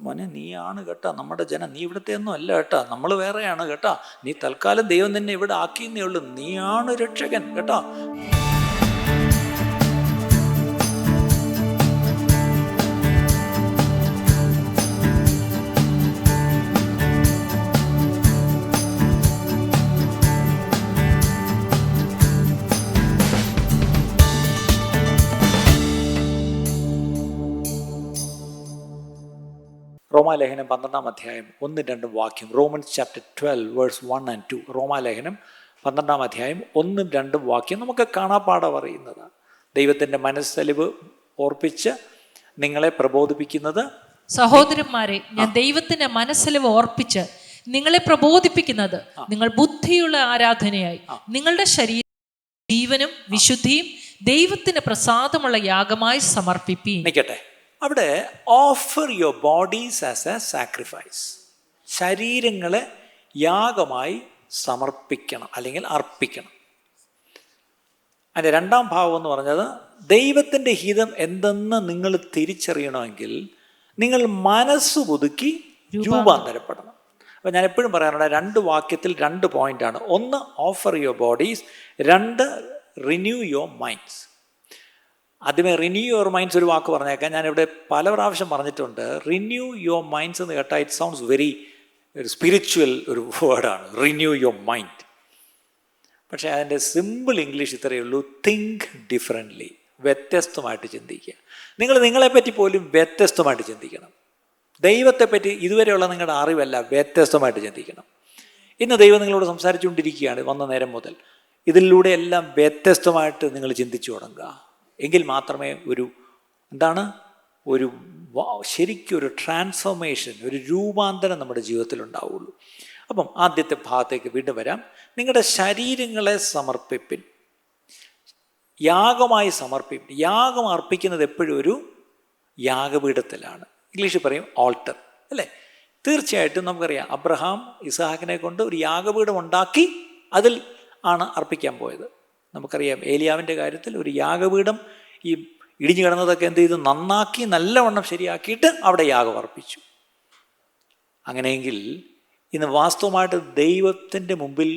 മോനെ നീയാണ് കേട്ടോ നമ്മുടെ ജനം, നീ ഇവിടുത്തെ ഒന്നും അല്ല കേട്ടോ, നമ്മൾ വേറെയാണ് കേട്ടോ, നീ തൽക്കാലം ദൈവം നിന്നെ ഇവിടെ ആക്കിയെന്നേ ഉള്ളൂ, നീയാണ് രക്ഷകൻ കേട്ടോ. റോമാലേഖനം 12-ാം അധ്യായം 1-2 വാക്യം. Romans chapter 12 verse 1 and 2. റോമാലേഖനം 12-ാം അധ്യായം 1-2 വാക്യം നമുക്ക് കാണാപ്പാടം അറിയുന്നതാണ്. ദൈവത്തിൻ്റെ മനസ്സലിവ് ഓർപ്പിച്ച് നിങ്ങളെ പ്രബോധിപ്പിക്കുന്നത്. സഹോദരന്മാരെ, ഞാൻ ദൈവത്തിന്റെ മനസ്സലിവ് ഓർപ്പിച്ച് നിങ്ങളെ പ്രബോധിപ്പിക്കുന്നത് നിങ്ങൾ ബുദ്ധിയുള്ള ആരാധനയായി നിങ്ങളുടെ ശരീരം ജീവനും വിശുദ്ധിയും ദൈവത്തിന് പ്രസാദമുള്ള യാഗമായി സമർപ്പിപ്പീൻ. നിൽക്കട്ടെ, അവിടെ offer your bodies as a sacrifice, ശരീരങ്ങളെ യാഗമായി സമർപ്പിക്കണം അല്ലെങ്കിൽ അർപ്പിക്കണം. അതിൻ്റെ രണ്ടാം ഭാവം എന്ന് പറഞ്ഞത് ദൈവത്തിൻ്റെ ഹിതം എന്തെന്ന് നിങ്ങൾ തിരിച്ചറിയണമെങ്കിൽ നിങ്ങൾ മനസ്സ് പുതുക്കി രൂപാന്തരപ്പെടണം. അപ്പോൾ ഞാൻ എപ്പോഴും പറയാറുണ്ട്, 2 വാക്യത്തിൽ 2 പോയിൻ്റാണ്. 1 offer your bodies, 2 renew your minds. ആദ്യമേ റിന്യൂ യുവർ മൈൻഡ്സ് ഒരു വാക്ക് പറഞ്ഞേക്കാം. ഞാനിവിടെ പല പ്രാവശ്യം പറഞ്ഞിട്ടുണ്ട്. റിന്യൂ യുവർ മൈൻഡ്സ് എന്ന് കേട്ടാൽ ഇറ്റ് സൗണ്ട്സ് വെരി ഒരു സ്പിരിച്വൽ ഒരു വേർഡാണ്, റിന്യൂ യുവർ മൈൻഡ്. പക്ഷേ അതിൻ്റെ സിമ്പിൾ ഇംഗ്ലീഷ് ഇത്രയേ ഉള്ളൂ, തിങ്ക് ഡിഫറെൻ്റ്ലി, വ്യത്യസ്തമായിട്ട് ചിന്തിക്കുക. നിങ്ങൾ നിങ്ങളെപ്പറ്റി പോലും വ്യത്യസ്തമായിട്ട് ചിന്തിക്കണം. ദൈവത്തെപ്പറ്റി ഇതുവരെയുള്ള നിങ്ങളുടെ അറിവല്ല, വ്യത്യസ്തമായിട്ട് ചിന്തിക്കണം. ഇന്ന് ദൈവം നിങ്ങളോട് സംസാരിച്ചുകൊണ്ടിരിക്കുകയാണ് വന്ന നേരം മുതൽ. ഇതിലൂടെ എല്ലാം വ്യത്യസ്തമായിട്ട് നിങ്ങൾ ചിന്തിച്ചു തുടങ്ങുക. എങ്കിൽ മാത്രമേ ഒരു ശരിക്കൊരു ട്രാൻസ്ഫോർമേഷൻ, ഒരു രൂപാന്തരം നമ്മുടെ ജീവിതത്തിൽ ഉണ്ടാവുള്ളൂ. അപ്പം ആദ്യത്തെ ഭാഗത്തേക്ക് വീണ്ടും വരാം. നിങ്ങളുടെ ശരീരങ്ങളെ സമർപ്പിപ്പിൻ, യാഗമായി സമർപ്പിപ്പിൻ. യാഗം അർപ്പിക്കുന്നത് എപ്പോഴും ഒരു യാഗപീഠത്തിലാണ്. ഇംഗ്ലീഷിൽ പറയും ആൾട്ടർ, അല്ലേ? തീർച്ചയായിട്ടും നമുക്കറിയാം, അബ്രഹാം ഇസ്ഹാക്കിനെ കൊണ്ട് ഒരു യാഗപീഠം ഉണ്ടാക്കി അതിൽ ആണ് അർപ്പിക്കാൻ പോയത്. നമുക്കറിയാം ഏലിയാവിൻ്റെ കാര്യത്തിൽ ഒരു യാഗപീഠം ഈ ഇടിഞ്ഞു കിടന്നതൊക്കെ എന്ത് ചെയ്തു, നന്നാക്കി നല്ലവണ്ണം ശരിയാക്കിയിട്ട് അവിടെ യാഗം അർപ്പിച്ചു. അങ്ങനെയെങ്കിൽ ഇന്ന് വാസ്തവമായിട്ട് ദൈവത്തിൻ്റെ മുമ്പിൽ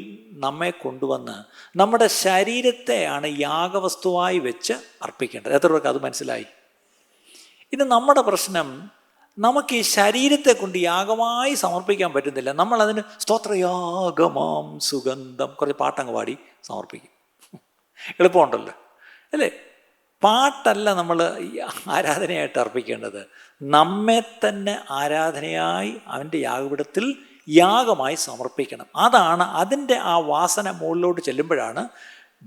നമ്മെ കൊണ്ടുവന്ന് നമ്മുടെ ശരീരത്തെയാണ് യാഗവസ്തുവായി വെച്ച് അർപ്പിക്കേണ്ടത്. എത്ര പേർക്ക് അത് മനസ്സിലായി? ഇത് നമ്മുടെ പ്രശ്നം, നമുക്ക് ഈ ശരീരത്തെ കൊണ്ട് യാഗമായി സമർപ്പിക്കാൻ പറ്റുന്നില്ല. നമ്മളതിന് സ്തോത്രയാഗമാം സുഗന്ധം കുറച്ച് പാട്ടങ്ങ് പാടി സമർപ്പിക്കും. എളുപ്പമുണ്ടല്ലോ, അല്ലേ? പാട്ടല്ല നമ്മൾ ആരാധനയായിട്ട് അർപ്പിക്കേണ്ടത്, നമ്മെ തന്നെ ആരാധനയായി അവൻ്റെ യാഗപീഠത്തിൽ യാഗമായി സമർപ്പിക്കണം. അതാണ് അതിൻ്റെ ആ വാസന മുകളിലോട്ട് ചെല്ലുമ്പോഴാണ്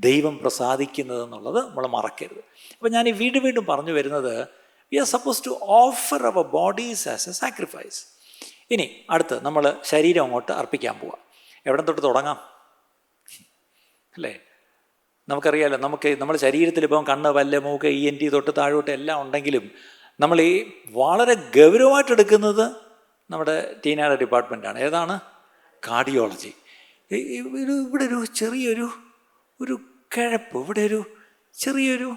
ദൈവം പ്രസാദിക്കുന്നതെന്നുള്ളത് നമ്മൾ മറക്കരുത്. അപ്പോൾ ഞാൻ ഈ വീണ്ടും പറഞ്ഞു വരുന്നത്, we are suppose to offer our bodies as a sacrifice. ഇനി അടുത്ത് നമ്മൾ ശരീരം അങ്ങോട്ട് അർപ്പിക്കാൻ പോവാം. എവിടെ തൊട്ട് തുടങ്ങാം, അല്ലേ? നമുക്കറിയാമല്ലോ, നമ്മുടെ ശരീരത്തിൽ ഇപ്പം കണ്ണ്, പല്ല്, മൂക്ക്, ENT തൊട്ട് താഴോട്ട് എല്ലാം ഉണ്ടെങ്കിലും നമ്മൾ ഈ വളരെ ഗൗരവമായിട്ട് എടുക്കുന്നത് നമ്മുടെ ടീനായുടെ ഡിപ്പാർട്ട്മെൻറ്റാണ്. ഏതാണ്? കാർഡിയോളജി. ഇവിടെ ഒരു ചെറിയൊരു കിഴപ്പ്, ഇവിടെ ഒരു ചെറിയൊരു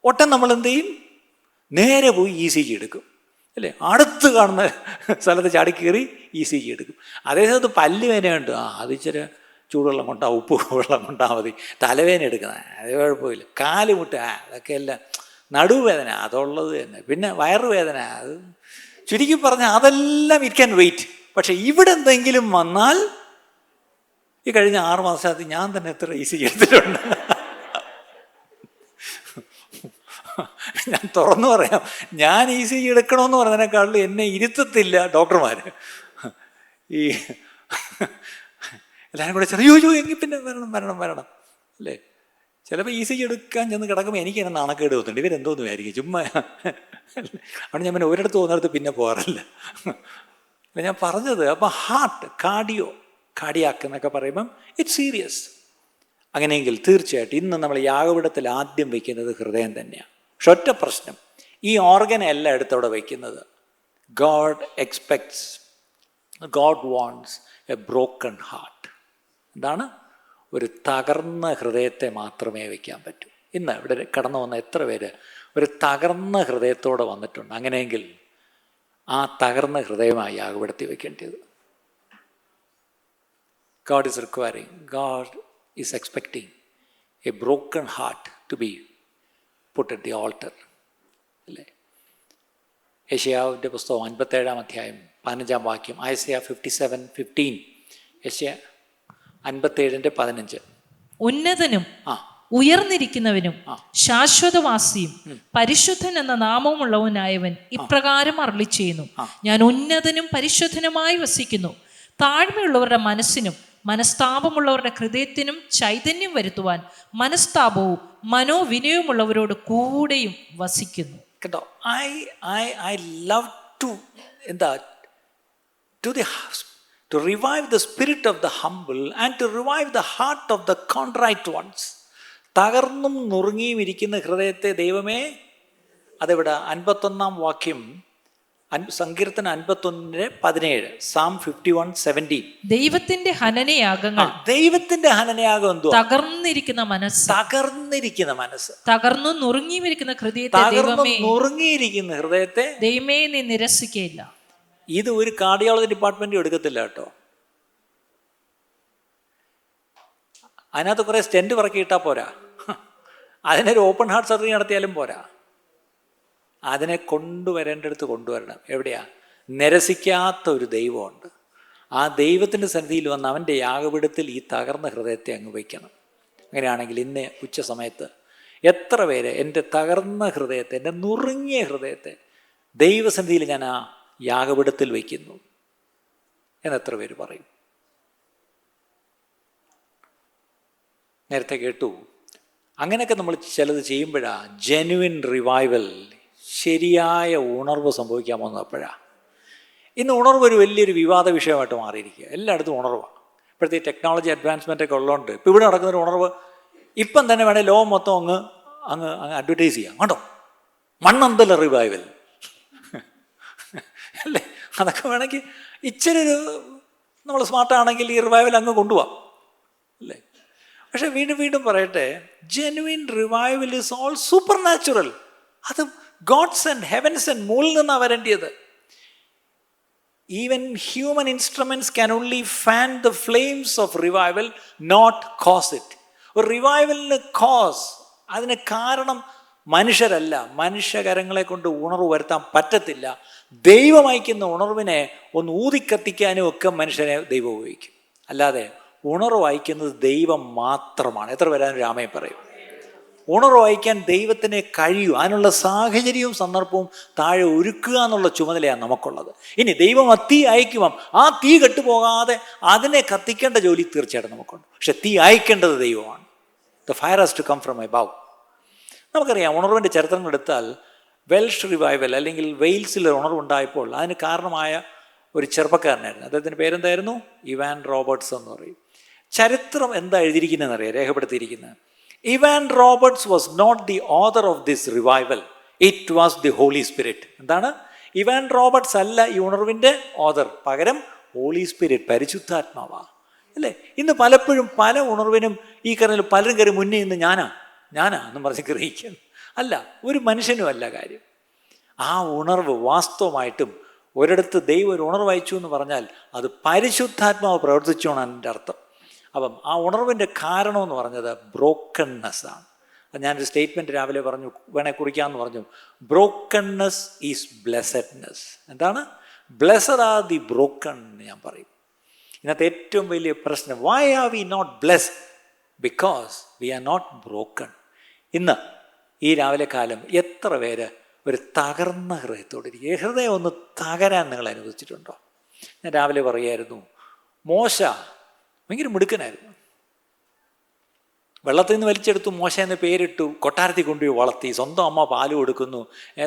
ഒട്ടം നമ്മൾ എന്ത് ചെയ്യും, നേരെ പോയി ECG എടുക്കും, അല്ലേ? അടുത്ത് കാണുന്ന സ്ഥലത്ത് ചാടിക്കയറി ECG എടുക്കും. അതേസമയത്ത് പല്ല് വേദനയുണ്ട്, അത് ഇച്ചിരി ചൂടുവെള്ളം കൊണ്ടാ, ഉപ്പ് വെള്ളം കൊണ്ടാൽ മതി. തലവേദന എടുക്കുന്നത് അത് കുഴപ്പമില്ല. കാലുമുട്ട് അതൊക്കെ എല്ലാം, നടുവേദന അതുള്ളത് തന്നെ, പിന്നെ വയറുവേദന, അത് ചുരുക്കി പറഞ്ഞാൽ അതെല്ലാം ഇറ്റ് ക്യാൻ വെയിറ്റ്. പക്ഷെ ഇവിടെ എന്തെങ്കിലും വന്നാൽ, ഈ കഴിഞ്ഞ 6 മാസത്തിൽ ഞാൻ തന്നെ എത്ര ECG എടുത്തിട്ടുണ്ട്. ഞാൻ തുറന്നു പറയാം, ഞാൻ ECG എടുക്കണമെന്ന് പറഞ്ഞതിനേക്കാളും എന്നെ ഇരുത്തത്തില്ല ഡോക്ടർമാർ. ഈ എല്ലാവരും കൂടെ ചെറിയോ എങ്കിൽ പിന്നെ വരണം, അല്ലേ? ചിലപ്പോൾ ECG എടുക്കാൻ ചെന്ന് കിടക്കുമ്പോൾ എനിക്ക് തന്നെ നാണക്കേട് തോന്നുന്നുണ്ട്, ഇവരെന്തോന്നും ആയിരിക്കും ചുമ്മാ. അവിടെ ഞാൻ പിന്നെ ഒരിടത്ത് പോകുന്നിടത്ത് പിന്നെ പോകാറില്ല. അല്ല ഞാൻ പറഞ്ഞത്. അപ്പം ഹാർട്ട്, കാർഡിയാക്ക് എന്നൊക്കെ പറയുമ്പം ഇറ്റ്സ് സീരിയസ്. അങ്ങനെയെങ്കിൽ തീർച്ചയായിട്ടും ഇന്ന് നമ്മൾ യാഗപീഠത്തിൽ ആദ്യം വയ്ക്കുന്നത് ഹൃദയം തന്നെയാണ്. പക്ഷെ ഒറ്റ പ്രശ്നം, ഈ ഓർഗൻ അല്ല എടുത്തവിടെ വയ്ക്കുന്നത്. God wants A broken heart. എന്താണ്? ഒരു തകർന്ന ഹൃദയത്തെ മാത്രമേ വയ്ക്കാൻ പറ്റൂ. ഇന്ന് ഇവിടെ കടന്നു വന്ന എത്ര പേര് ഒരു തകർന്ന ഹൃദയത്തോടെ വന്നിട്ടുണ്ട്? അങ്ങനെയെങ്കിൽ ആ തകർന്ന ഹൃദയമായി യാഗപീഠത്തിൽ വയ്ക്കേണ്ടത്. God is requiring, God is expecting a broken heart to be put at the altar. അല്ലേ? യെശയ്യാവിൻ്റെ പുസ്തകം 57-ാം അധ്യായം 15-ാം വാക്യം, ഐസയ 57:15, യെശയ്യാ 57:15. ഉന്നതനും ഉയർന്നിരിക്കുന്നവനും ശാശ്വതവാസിയും പരിശുദ്ധൻ എന്ന നാമമുള്ളവനായവൻ ഇപ്രകാരം അരുളിച്ചെയ്യുന്നു, ഞാൻ ഉന്നതനും പരിശുദ്ധനുമായി വസിക്കുന്നു. താഴ്മയുള്ളവരുടെ മനസ്സിനും മനസ്താപമുള്ളവരുടെ ഹൃദയത്തിനും ചൈതന്യം വരുത്തുവാൻ മനസ്താപവും മനോവിനയമുള്ളവരോട് കൂടെയും വസിക്കുന്നു. കേട്ടോ, I love to എന്താ to revive the spirit of the humble and to revive the heart of the contrite ones. തകർന്നും നുറുങ്ങിയും ഇരിക്കുന്ന ഹൃദയത്തെ ദൈവമേ, അതെവിടെ? 51-ാം വാക്യം, സങ്കീർത്തനം 51:17, Psalm 51:17. ദൈവത്തിന്റെ ഹനനയാഗങ്ങൾ, ദൈവത്തിന്റെ ഹനനയാഗം എന്തോ? തകർന്നിരിക്കുന്ന മനസ്സ്, തകർന്നിരിക്കുന്ന മനസ്സ്, തകർന്നു നുറുങ്ങിയിരിക്കുന്ന ഹൃദയത്തെ നുറുങ്ങിയിരിക്കുന്ന ഹൃദയത്തെ ദൈവമേ നീ നിരസിക്കയില്ല. ഇത് ഒരു കാർഡിയോളജി ഡിപ്പാർട്ട്മെന്റ് എടുക്കത്തില്ല കേട്ടോ. അതിനകത്ത് കുറേ സ്റ്റെൻറ്റ് പറക്കിയിട്ടാൽ പോരാ, അതിനൊരു ഓപ്പൺ ഹാർട്ട് സർജറി നടത്തിയാലും പോരാ. അതിനെ കൊണ്ടുവരേണ്ടടുത്ത് കൊണ്ടുവരണം. എവിടെയാ? നിരസിക്കാത്ത ഒരു ദൈവമുണ്ട്. ആ ദൈവത്തിൻ്റെ സന്നിധിയിൽ വന്ന് അവൻ്റെ യാഗപീഠത്തിൽ ഈ തകർന്ന ഹൃദയത്തെ അങ്ങ് വയ്ക്കണം. അങ്ങനെയാണെങ്കിൽ ഇന്ന് ഉച്ച സമയത്ത് എത്ര പേര് എൻ്റെ തകർന്ന ഹൃദയത്തെ, എൻ്റെ നുറുങ്ങിയ ഹൃദയത്തെ ദൈവസന്നിധിയിൽ ഞാൻ ആ യാഗപീഠത്തിൽ വയ്ക്കുന്നു എന്നെത്ര പേര് പറയും? നേരത്തെ കേട്ടു, അങ്ങനെയൊക്കെ നമ്മൾ ചിലത് ചെയ്യുമ്പോഴാണ് ജെനുവിൻ റിവൈവൽ, ശരിയായ ഉണർവ് സംഭവിക്കാൻ പോകുന്നത് അപ്പോഴാണ്. ഇന്ന് ഉണർവ് ഒരു വലിയൊരു വിവാദ വിഷയമായിട്ട് മാറിയിരിക്കുക. എല്ലായിടത്തും ഉണർവാണ്. ഇപ്പോഴത്തെ ടെക്നോളജി അഡ്വാൻസ്മെൻ്റ് ഒക്കെ ഉള്ളതുകൊണ്ട് ഇപ്പോൾ ഇവിടെ നടക്കുന്നൊരു ഉണർവ് ഇപ്പം തന്നെ വേണേൽ ലോകം മൊത്തം അങ്ങ് അങ്ങ് അങ്ങ് അഡ്വർടൈസ് ചെയ്യാം. കണ്ടോ, മണ്ണന്തല റിവൈവൽ അല്ലേ? അതൊക്കെ വേണമെങ്കിൽ ഇച്ചിരി ഒരു നമ്മൾ സ്മാർട്ടാണെങ്കിൽ ഈ റിവൈവൽ അങ്ങ് കൊണ്ടുപോകാം അല്ലേ? പക്ഷെ വീണ്ടും വീണ്ടും പറയട്ടെ, genuine revival is all supernatural. അത് ഗോഡ്സ് ആൻഡ് ഹെവൻസ് ആൻഡ് മുകളിൽ നിന്നാണ് വരേണ്ടത്. Even human instruments can only fan the flames of revival, not cause it. ഒരു റിവൈവലിന് കോസ്, അതിന് കാരണം മനുഷ്യരല്ല. മനുഷ്യകരങ്ങളെ കൊണ്ട് ഉണർവ് വരുത്താൻ പറ്റത്തില്ല. ദൈവം അയക്കുന്ന ഉണർവിനെ ഒന്ന് ഊതിക്കത്തിക്കാനും ഒക്കെ മനുഷ്യനെ ദൈവം ഉപയോഗിക്കും. അല്ലാതെ ഉണർവ് അയക്കുന്നത് ദൈവം മാത്രമാണ്. എത്ര വരാൻ രാമയെ പറയും? ഉണർവ് അയക്കാൻ ദൈവത്തിന് കഴിയൂ. അതിനുള്ള സാഹചര്യവും സന്ദർഭവും താഴെ ഒരുക്കുക എന്നുള്ള ചുമതലയാണ് നമുക്കുള്ളത്. ഇനി ദൈവം ആ തീ അയക്കുമ്പം ആ തീ കെട്ടുപോകാതെ അതിനെ കത്തിക്കേണ്ട ജോലി തീർച്ചയായിട്ടും നമുക്കുണ്ട്. പക്ഷെ തീ അയക്കേണ്ടത് ദൈവമാണ്. The fire has to come from above. നമുക്കറിയാം, ഉണർവിൻ്റെ ചരിത്രങ്ങൾ എടുത്താൽ വെൽഷ് റിവൈവൽ അല്ലെങ്കിൽ വെയിൽസിൽ ഉണർവുണ്ടായപ്പോൾ അതിന് കാരണമായ ഒരു ചെറുപ്പക്കാരനായിരുന്നു. അദ്ദേഹത്തിൻ്റെ പേരെന്തായിരുന്നു? ഇവാൻ റോബർട്ട്സ് എന്ന് പറയും. ചരിത്രം എന്താ എഴുതിയിരിക്കുന്നതെന്ന് അറിയാം, രേഖപ്പെടുത്തിയിരിക്കുന്നത്. Evan Roberts was not the author of this revival, it was the Holy Spirit. എന്താണ്? ഇവാൻ റോബർട്ട്സ് അല്ല ഈ ഉണർവിൻ്റെ ഓതർ, പകരം ഹോളി സ്പിരിറ്റ്, പരിശുദ്ധാത്മാവാ അല്ലേ? ഇന്ന് പലപ്പോഴും പല ഉണർവിനും ഈ കാര്യം പലരും കയറി മുന്നേ ഇന്ന് ഞാനാ എന്നും പറഞ്ഞ് ഗ്രഹിക്കുന്നു. അല്ല, ഒരു മനുഷ്യനും അല്ല കാര്യം. ആ ഉണർവ് വാസ്തവമായിട്ടും ഒരിടത്ത് ദൈവം ഒരു ഉണർവ് അയച്ചു എന്ന് പറഞ്ഞാൽ അത് പരിശുദ്ധാത്മാവ് പ്രവർത്തിച്ചോണം എൻ്റെ അർത്ഥം. അപ്പം ആ ഉണർവിൻ്റെ കാരണമെന്ന് പറഞ്ഞത് ബ്രോക്കൺനെസ് ആണ്. അത് ഞാനൊരു സ്റ്റേറ്റ്മെൻറ്റ് രാവിലെ പറഞ്ഞു, വേണേൽ കുറിക്കാമെന്ന് പറഞ്ഞു. Brokenness is blessedness. എന്താണ്? ബ്ലെസഡ് ആർ ദി ബ്രോക്കൺ എന്ന് ഞാൻ പറയും. ഇന്നത്തെ ഏറ്റവും വലിയ പ്രശ്നം, why are we not blessed? Because we are not broken. ഇന്ന് ഈ രാവിലെ കാലം എത്ര പേര് ഒരു തകർന്ന ഹൃദയത്തോടെ ഇരിക്കുക? ഹൃദയം ഒന്ന് തകരാൻ നിങ്ങൾ അനുവദിച്ചിട്ടുണ്ടോ? ഞാൻ രാവിലെ പറയായിരുന്നു, മോശ ഭയങ്കര മിടുക്കനായിരുന്നു. വെള്ളത്തിൽ നിന്ന് വലിച്ചെടുത്തു, മോശ എന്ന് പേരിട്ടു, കൊട്ടാരത്തിൽ കൊണ്ടുപോയി വളർത്തി, സ്വന്തം അമ്മ പാല് കൊടുക്കുന്നു,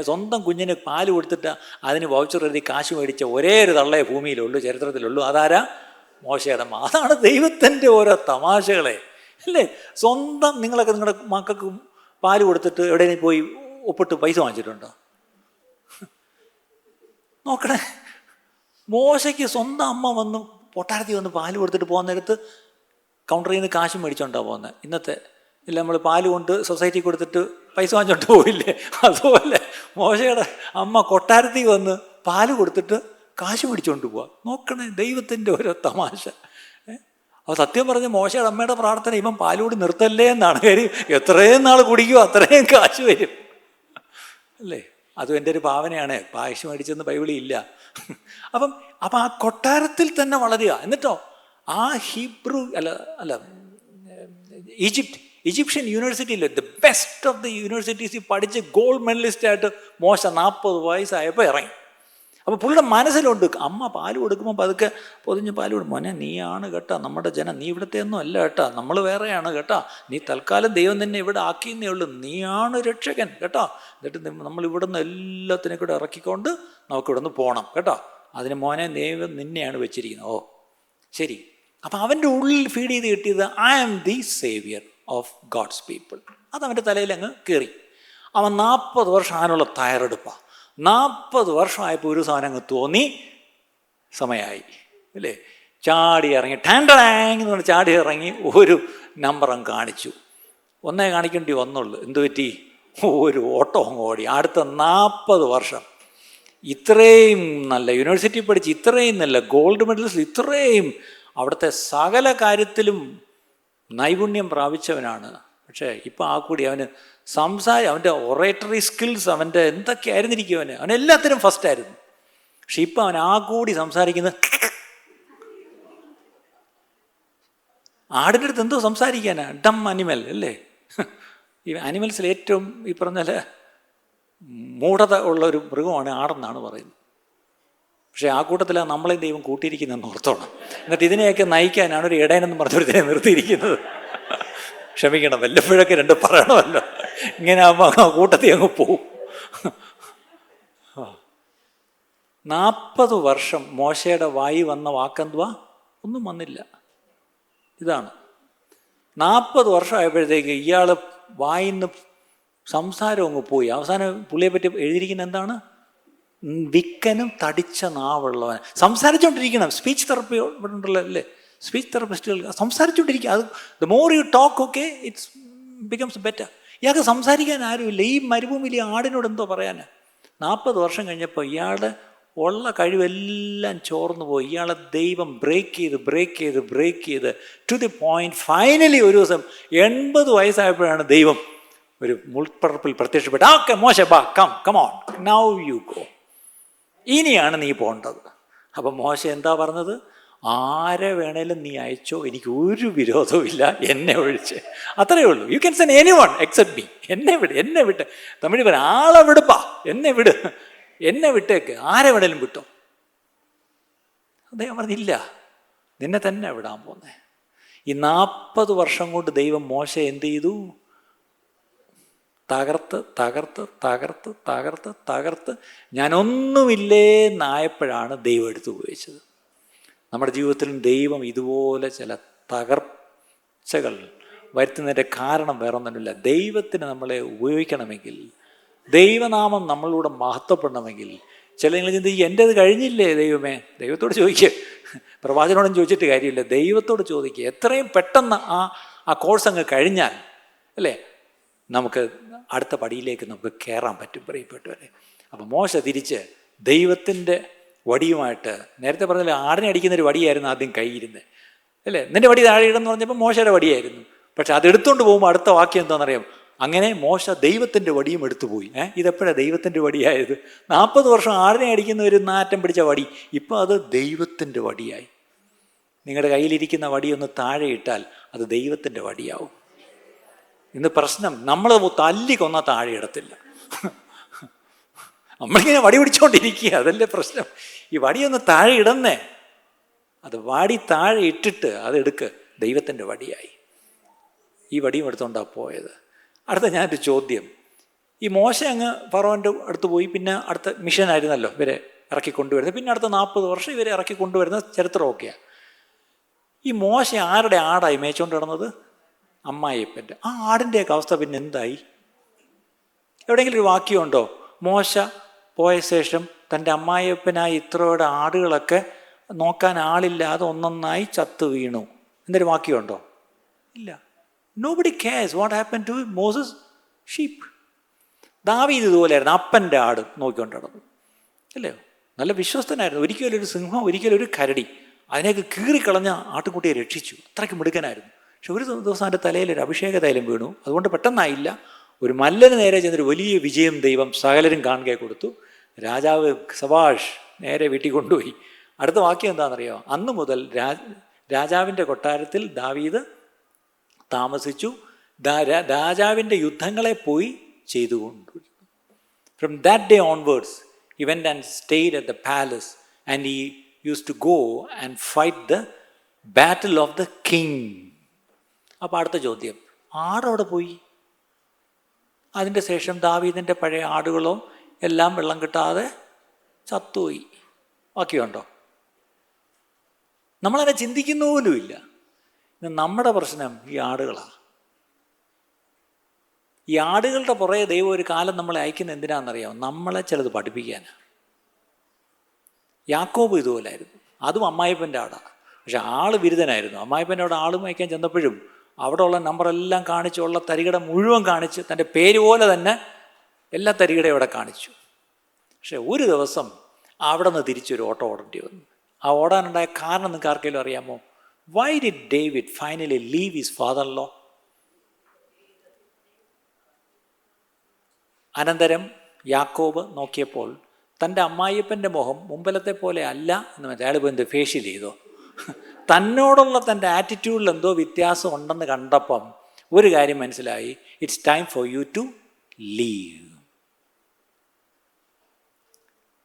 സ്വന്തം കുഞ്ഞിന് പാല് കൊടുത്തിട്ട് അതിന് വൗച്ചർ എഴുതി കാശ് മേടിച്ച ഒരേ ഒരു തള്ളേ ഭൂമിയിലുള്ളൂ, ചരിത്രത്തിലുള്ളൂ. അതാരാ? മോശയുടെ അമ്മ. അതാണ് ദൈവത്തിൻ്റെ ഓരോ തമാശകളെ അല്ലേ? സ്വന്തം നിങ്ങളൊക്കെ നിങ്ങളുടെ മക്കൾക്ക് പാല് കൊടുത്തിട്ട് എവിടെയെങ്കിലും പോയി ഒപ്പിട്ട് പൈസ വാങ്ങിച്ചിട്ടുണ്ടോ? നോക്കണേ, മോശയ്ക്ക് സ്വന്തം അമ്മ വന്ന് കൊട്ടാരത്തിൽ വന്ന് പാല് കൊടുത്തിട്ട് പോകുന്ന നേരത്ത് കൗണ്ടറിൽ നിന്ന് കാശും മേടിച്ചോണ്ടാണ് പോകുന്നത്. ഇന്നത്തെ ഇല്ല, നമ്മൾ പാല് കൊണ്ട് സൊസൈറ്റി കൊടുത്തിട്ട് പൈസ വാങ്ങിച്ചോണ്ട് പോയില്ലേ? അതുപോലെ മോശയുടെ അമ്മ കൊട്ടാരത്തിൽ വന്ന് പാല് കൊടുത്തിട്ട് കാശ് പിടിച്ചുകൊണ്ട് പോവാ. നോക്കണേ ദൈവത്തിൻ്റെ ഓരോ തമാശ. അപ്പോൾ സത്യം പറഞ്ഞ മോശയുടെ അമ്മയുടെ പ്രാർത്ഥന ഇവൻ പാലുകൂടി നിർത്തല്ലേ എന്നാണ്. കാര്യം എത്രയും നാൾ കുടിക്കുമോ അത്രയും കാശ് വരും അല്ലേ. അതും എൻ്റെ ഒരു ഭാവനയാണ്. പായസം മേടിച്ചെന്ന് ബൈബിളിൽ ഇല്ല. അപ്പം ആ കൊട്ടാരത്തിൽ തന്നെ വളരുക. എന്നിട്ടോ ആ ഹീബ്രു അല്ല ഈജിപ്ഷ്യൻ യൂണിവേഴ്സിറ്റിയിൽ ദ ബെസ്റ്റ് ഓഫ് ദി യൂണിവേഴ്സിറ്റീസിൽ പഠിച്ച് ഗോൾഡ് മെഡലിസ്റ്റായിട്ട് മോശ 40 വയസ്സായപ്പോൾ ഇറങ്ങി. അപ്പോൾ പുള്ളിയുടെ മനസ്സിലുണ്ട്, അമ്മ പാല് കൊടുക്കുമ്പോൾ പതുക്കെ പൊതിഞ്ഞ് പാല് കൊടുക്കും, മോനെ നീയാണ് കേട്ടോ നമ്മുടെ ജനം, നീ ഇവിടുത്തെ ഒന്നും അല്ല കേട്ടോ, നമ്മൾ വേറെയാണ് കേട്ടോ, നീ തൽക്കാലം ദൈവം നിന്നെ ഇവിടെ ആക്കിയെന്നേ ഉള്ളൂ, നീയാണ് രക്ഷകൻ കേട്ടോ, എന്നിട്ട് നമ്മൾ ഇവിടുന്ന് എല്ലാത്തിനെ കൂടെ ഇറക്കിക്കൊണ്ട് നമുക്ക് ഇവിടുന്ന് പോകണം കേട്ടോ, അതിന് മോനെ ദൈവം നിന്നെയാണ് വെച്ചിരിക്കുന്നത്. ഓ ശരി. അപ്പം അവൻ്റെ ഉള്ളിൽ ഫീഡ് ചെയ്ത് കിട്ടിയത് I am the saviour of God's people. അതവൻ്റെ തലയിൽ അങ്ങ് കയറി. അവൻ 40 വർഷം അതിനുള്ള തയ്യാറെടുപ്പാണ്. 40 വർഷമായപ്പോൾ ഒരു സാധനം അങ്ങ് തോന്നി സമയമായി അല്ലേ. ചാടി ഇറങ്ങി ടാൻഡാങ് എന്ന് പറഞ്ഞ് ചാടി ഇറങ്ങി ഒരു നമ്പർ അങ്ങ് കാണിച്ചു. ഒന്നേ കാണിക്കേണ്ടി വന്നുള്ളൂ. എന്തു പറ്റി? ഒരു ഓട്ടോ അങ്ങ് ഓടി. അടുത്ത 40 വർഷം ഇത്രയും നല്ല യൂണിവേഴ്സിറ്റി പഠിച്ച് ഇത്രയും നല്ല ഗോൾഡ് മെഡലിസ്റ്റ്, ഇത്രയും അവിടുത്തെ സകല കാര്യത്തിലും നൈപുണ്യം പ്രാപിച്ചവനാണ്. പക്ഷേ ഇപ്പം ആ കൂടി അവന് അവൻ്റെ ഒറേറ്ററി സ്കിൽസ് അവൻ്റെ എന്തൊക്കെയായിരുന്നിരിക്കും, അവൻ എല്ലാത്തിനും ഫസ്റ്റായിരുന്നു. പക്ഷെ ഇപ്പം അവൻ ആ കൂടി സംസാരിക്കുന്നത് ആടിൻ്റെ അടുത്ത് എന്തോ സംസാരിക്കാനാ, ഡം അനിമൽ അല്ലേ. ഈ അനിമൽസിൽ ഏറ്റവും ഈ പറഞ്ഞാൽ മൂഢത ഉള്ളൊരു മൃഗമാണ് ആടെന്നാണ് പറയുന്നത്. പക്ഷേ ആ കൂട്ടത്തിലാണ് നമ്മളെ ദൈവം കൂട്ടിയിരിക്കുന്നതെന്ന് ഓർത്തോണം. എന്നിട്ട് ഇതിനെയൊക്കെ നയിക്കാനാണ് ഒരു ഇടയനെന്ന് പറഞ്ഞൊരുത്തിനെ നിർത്തിയിരിക്കുന്നത്. ക്ഷമിക്കണം, വല്ലപ്പോഴൊക്കെ 2 പറയണമല്ലോ. ഇങ്ങനെ ആകുമ്പോൾ കൂട്ടത്തിൽ അങ്ങ് പോവും. 40 വർഷം മോശയുടെ വായി വന്ന വാക്കെന്തുവാ? ഒന്നും വന്നില്ല. ഇതാണ് 40 വർഷമായപ്പോഴത്തേക്ക് ഇയാൾ വായിന്ന് സംസാരം അങ്ങ് പോയി. അവസാനം പുള്ളിയെപ്പറ്റി എഴുതിയിരിക്കുന്ന എന്താണ്? വിക്കനും തടിച്ച നാവുള്ളവൻ. സംസാരിച്ചുകൊണ്ടിരിക്കണം. സ്പീച്ച് തെറപ്പി ഇവിടെ ഉണ്ടല്ലോ അല്ലേ, സ്പീച്ച് തെറപ്പിസ്റ്റുകൾ സംസാരിച്ചുകൊണ്ടിരിക്കുക. അത് the more you talk okay it's becomes better. ഇയാൾക്ക് സംസാരിക്കാൻ ആരുമില്ല. ഈ മരുഭൂമിയിൽ ആടിനോട് എന്തോ പറയാനാ. 40 വർഷം കഴിഞ്ഞപ്പോൾ ഇയാളുടെ ഉള്ള കഴിവെല്ലാം ചോർന്നു പോയി. ഇയാളെ ദൈവം ബ്രേക്ക് ചെയ്ത് ടു ദി പോയിന്റ് ഫൈനലി ഒരു ദിവസം 80 വയസ്സായപ്പോഴാണ് ദൈവം ഒരു മുൾപ്പറപ്പിൽ പ്രത്യക്ഷപ്പെട്ടു. ഓക്കെ മോശ ബാ, come on now you go, ഇനിയാണ് നീ പോകേണ്ടത്. അപ്പം മോശ എന്താ പറഞ്ഞത്? ആരെ വേണേലും നീ അയച്ചോ, എനിക്ക് ഒരു വിരോധവും ഇല്ല, എന്നെ ഒഴിച്ച്. അത്രയേ ഉള്ളൂ. You can send anyone except me. എന്നെ വിട്ട് തമിഴ് പറയാം, ആളെ വിടുപ്പാ, എന്നെ വിട്ടേക്ക്, ആരെ വേണേലും വിട്ടോ. അദ്ദേഹം പറഞ്ഞില്ല, നിന്നെ തന്നെ വിടാൻ പോന്നേ. ഈ 40 വർഷം കൊണ്ട് ദൈവം മോശ എന്ത് ചെയ്തു? തകർത്ത് ഞാനൊന്നുമില്ലേ എന്നായപ്പോഴാണ് ദൈവം എടുത്ത് ഉപയോഗിച്ചത്. നമ്മുടെ ജീവിതത്തിലും ദൈവം ഇതുപോലെ ചില തകർച്ചകൾ വരുത്തുന്നതിൻ്റെ കാരണം വേറെ ഒന്നുമില്ല. ദൈവത്തിന് നമ്മളെ ഉപയോഗിക്കണമെങ്കിൽ, ദൈവനാമം നമ്മളൂടെ മഹത്വപ്പെടണമെങ്കിൽ, ചിലങ്ങൾ ചിന്തിക്കും എൻ്റേത് കഴിഞ്ഞില്ലേ ദൈവമേ. ദൈവത്തോട് ചോദിക്കുക, പ്രവാചകനോടും ചോദിച്ചിട്ട് കാര്യമില്ല, ദൈവത്തോട് ചോദിക്കുക. എത്രയും പെട്ടെന്ന് ആ കോഴ്സ് അങ്ങ് കഴിഞ്ഞാൽ അല്ലേ നമുക്ക് അടുത്ത പടിയിലേക്ക് നമുക്ക് കയറാൻ പറ്റും പ്രിയപ്പെട്ടവരെ. അപ്പം മോശ തിരിച്ച് ദൈവത്തിൻ്റെ വടിയുമായിട്ട്, നേരത്തെ പറഞ്ഞാൽ ആടിനെ അടിക്കുന്നൊരു വടിയായിരുന്നു ആദ്യം കൈയിരുന്നത് അല്ലേ. നിൻ്റെ വടി താഴെ ഇടെന്ന് പറഞ്ഞപ്പോൾ മോശയുടെ വടിയായിരുന്നു. പക്ഷെ അതെടുത്തുകൊണ്ട് പോകുമ്പോൾ അടുത്ത വാക്യം എന്താണെന്നറിയാം? അങ്ങനെ മോശ ദൈവത്തിൻ്റെ വടിയും എടുത്തു പോയി. ഇതെപ്പോഴാണ് ദൈവത്തിൻ്റെ വടിയായത്? 40 വർഷം ആടിനെ അടിക്കുന്ന ഒരു നാറ്റം പിടിച്ച വടി ഇപ്പോൾ അത് ദൈവത്തിൻ്റെ വടിയായി. നിങ്ങളുടെ കയ്യിലിരിക്കുന്ന വടി ഒന്ന് താഴെ ഇട്ടാൽ അത് ദൈവത്തിൻ്റെ വടിയാവും. ഇന്ന് പ്രശ്നം, നമ്മൾ തല്ലി കൊന്ന താഴെ ഇടത്തില്ല, നമ്മളിങ്ങനെ വടി പിടിച്ചോണ്ടിരിക്കുക. അതല്ലേ പ്രശ്നം. ഈ വടിയൊന്ന് താഴെ ഇടന്നേ, അത് വടി താഴെ ഇട്ടിട്ട് അതെടുക്ക്, ദൈവത്തിൻ്റെ വടിയായി. ഈ വടിയും എടുത്തുകൊണ്ടാണ് പോയത്. അടുത്ത ഞാനൊരു ചോദ്യം. ഈ മോശ അങ്ങ് ഫറവോൻ്റെ അടുത്ത് പോയി, പിന്നെ അടുത്ത മിഷനായിരുന്നല്ലോ ഇവരെ ഇറക്കിക്കൊണ്ടുവരുന്നത്. പിന്നെ അടുത്ത 40 വർഷം ഇവരെ ഇറക്കിക്കൊണ്ടുവരുന്ന ചരിത്രമൊക്കെയാണ്. ഈ മോശ ആരുടെ ആടായി മേച്ചുകൊണ്ട് കിടന്നത്? അമ്മായിയപ്പൻ്റെ. ആ ആടിൻ്റെയൊക്കെ അവസ്ഥ പിന്നെ എന്തായി? എവിടെയെങ്കിലും ഒരു വാക്യമുണ്ടോ? മോശ പോയ ശേഷം തൻ്റെ അമ്മായിയപ്പനായി ഇത്രയോടെ ആടുകളൊക്കെ നോക്കാൻ ആളില്ലാതെ ഒന്നൊന്നായി ചത്തു വീണു എന്നൊരു വാക്യമുണ്ടോ? ഇല്ല. Nobody cares what happened to Moses' sheep. ദാവീദ് ഇതുപോലെയായിരുന്നു, അപ്പൻ്റെ ആട് നോക്കിക്കൊണ്ട് നടന്നു അല്ലേ. നല്ല വിശ്വസ്തനായിരുന്നു. ഒരിക്കലും ഒരു സിംഹം, ഒരിക്കലും ഒരു കരടി അതിനേക്ക് കീറിക്കളഞ്ഞ ആട്ടുകുട്ടിയെ രക്ഷിച്ചു. അത്രയ്ക്ക് മിടുക്കനായിരുന്നു. പക്ഷെ ഒരു ദിവസം അതിൻ്റെ തലയിൽ ഒരു അഭിഷേക തൈലം വീണു. അതുകൊണ്ട് പെട്ടെന്നായില്ല. ഒരു മല്ലന് നേരെ ചെന്നൊരു വലിയ വിജയം ദൈവം സകലരും കാണുകയെ കൊടുത്തു. രാജാവ് സബാഷ് നേരെ വീട്ടിൽ കൊണ്ടുപോയി. അടുത്ത വാക്യം എന്താണെന്നറിയോ? അന്ന് മുതൽ രാജാവിൻ്റെ കൊട്ടാരത്തിൽ ദാവീദ് താമസിച്ചു. രാജാവിൻ്റെ യുദ്ധങ്ങളെ പോയി ചെയ്തുകൊണ്ടു. From that day onwards, he went and stayed at the palace and he used to go and fight the battle of the king. അപ്പോൾ അടുത്ത ചോദ്യം, ആടവിടെ പോയി? അതിൻ്റെ ശേഷം ദാവീദിൻ്റെ പഴയ ആടുകളോ എല്ലാം വെള്ളം കിട്ടാതെ ചത്തുപോയി. ബാക്കിയുണ്ടോ? നമ്മളതിനെ ചിന്തിക്കുന്ന പോലുമില്ല. നമ്മുടെ പ്രശ്നം ഈ ആടുകളാണ്. ഈ ആടുകളുടെ പുറകെ ദൈവം ഒരു കാലം നമ്മളെ അയക്കുന്ന എന്തിനാണെന്നറിയാമോ? നമ്മളെ ചിലത് പഠിപ്പിക്കാനാണ്. യാക്കോബ് ഇതുപോലായിരുന്നു. അതും അമ്മായിപ്പൻ്റെ ആടാണ്. പക്ഷെ ആൾ ബിരുദനായിരുന്നു. അമ്മായിപ്പൻ്റെ അവിടെ ആളും അയക്കാൻ ചെന്നപ്പോഴും അവിടെയുള്ള നമ്പറെല്ലാം കാണിച്ചുള്ള തരികട മുഴുവൻ കാണിച്ച് തൻ്റെ പേര് പോലെ തന്നെ എല്ലാ തരികടയും അവിടെ കാണിച്ചു. പക്ഷെ ഒരു ദിവസം അവിടെ നിന്ന് തിരിച്ചൊരു ഓട്ടം ഓടേണ്ടി വന്നു. ആ ഓടാനുണ്ടായ കാരണം നിങ്ങൾക്ക് ആർക്കെങ്കിലും അറിയാമോ? Why did David finally leave his father law? അനന്തരം യാക്കോബ് നോക്കിയപ്പോൾ തൻ്റെ അമ്മായിയപ്പൻ്റെ മുഖം മുമ്പിലത്തെ പോലെ അല്ല എന്ന് അയാൾ പോയി എന്ത് ഫേഷ്യൽ ചെയ്തോ? തന്നോടുള്ള തൻ്റെ ആറ്റിറ്റ്യൂഡിൽ എന്തോ വ്യത്യാസം ഉണ്ടെന്ന് കണ്ടപ്പം ഒരു കാര്യം മനസ്സിലായി. It's time for you to leave.